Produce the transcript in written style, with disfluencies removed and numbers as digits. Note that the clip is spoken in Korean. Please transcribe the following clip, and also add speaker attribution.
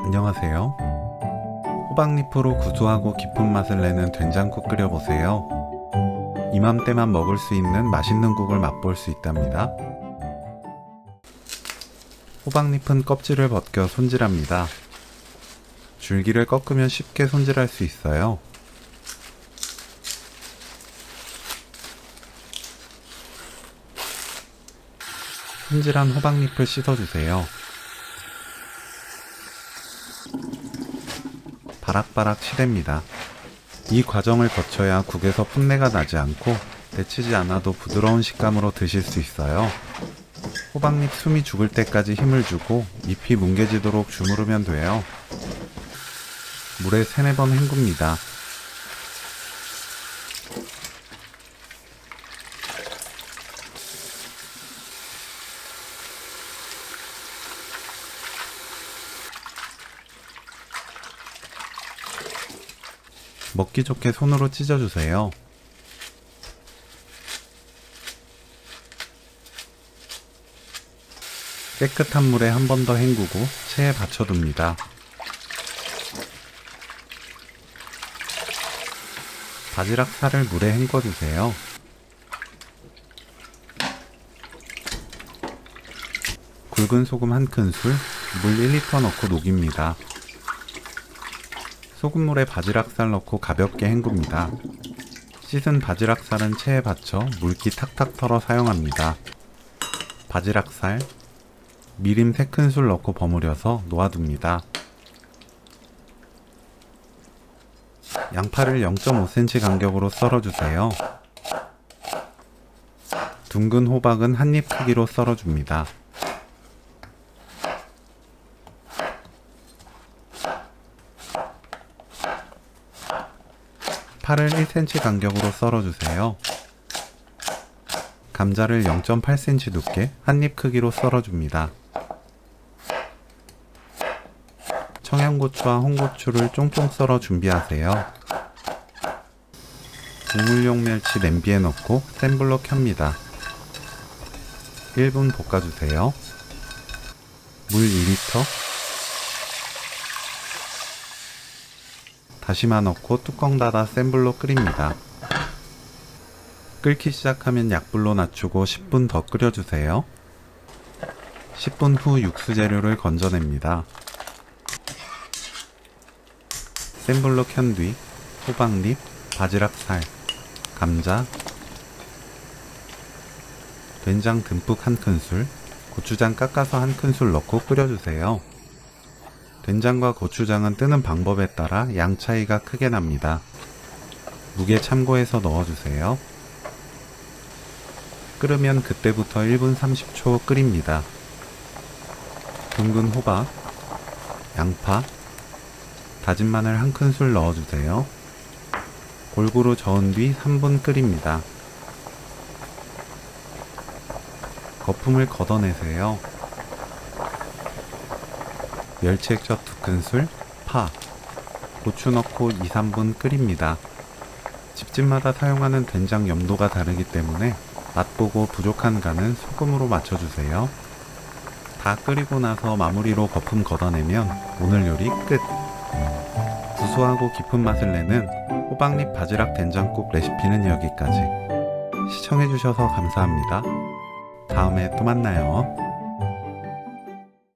Speaker 1: 안녕하세요. 호박잎으로 구수하고 깊은 맛을 내는 된장국 끓여보세요. 이맘때만 먹을 수 있는 맛있는 국을 맛볼 수 있답니다. 호박잎은 껍질을 벗겨 손질합니다. 줄기를 꺾으면 쉽게 손질할 수 있어요. 손질한 호박잎을 씻어주세요. 바락바락 치댑니다. 이 과정을 거쳐야 국에서 풋내가 나지 않고 데치지 않아도 부드러운 식감으로 드실 수 있어요. 호박잎 숨이 죽을 때까지 힘을 주고 잎이 뭉개지도록 주무르면 돼요. 물에 3-4번 헹굽니다. 먹기 좋게 손으로 찢어주세요. 깨끗한 물에 한 번 더 헹구고 체에 받쳐둡니다. 바지락살을 물에 헹궈주세요. 굵은 소금 1큰술, 물 1리터 넣고 녹입니다. 소금물에 바지락살 넣고 가볍게 헹굽니다. 씻은 바지락살은 체에 받쳐 물기 탁탁 털어 사용합니다. 바지락살, 미림 3큰술 넣고 버무려서 놓아둡니다. 양파를 0.5cm 간격으로 썰어주세요. 둥근 호박은 한입 크기로 썰어줍니다. 파를 1cm 간격으로 썰어주세요. 감자를 0.8cm 두께 한입 크기로 썰어줍니다. 청양고추와 홍고추를 쫑쫑 썰어 준비하세요. 국물용 멸치 냄비에 넣고 센 불로 켭니다. 1분 볶아주세요. 물 2리터, 다시마 넣고 뚜껑 닫아 센 불로 끓입니다. 끓기 시작하면 약불로 낮추고 10분 더 끓여주세요. 10분 후 육수 재료를 건져냅니다. 센 불로 켠 뒤 호박잎, 바지락살, 감자, 된장 듬뿍 1큰술, 고추장 깎아서 1큰술 넣고 끓여주세요. 된장과 고추장은 뜨는 방법에 따라 양 차이가 크게 납니다. 무게 참고해서 넣어주세요. 끓으면 그때부터 1분 30초 끓입니다. 둥근 호박, 양파, 다진 마늘 1큰술 넣어주세요. 골고루 저은 뒤 3분 끓입니다. 거품을 걷어내세요. 멸치 액젓 2큰술, 파, 고추 넣고 2-3분 끓입니다. 집집마다 사용하는 된장 염도가 다르기 때문에 맛보고 부족한 간은 소금으로 맞춰주세요. 다 끓이고 나서 마무리로 거품 걷어내면 오늘 요리 끝! 구수하고 깊은 맛을 내는 호박잎 바지락 된장국 레시피는 여기까지. 시청해주셔서 감사합니다. 다음에 또 만나요.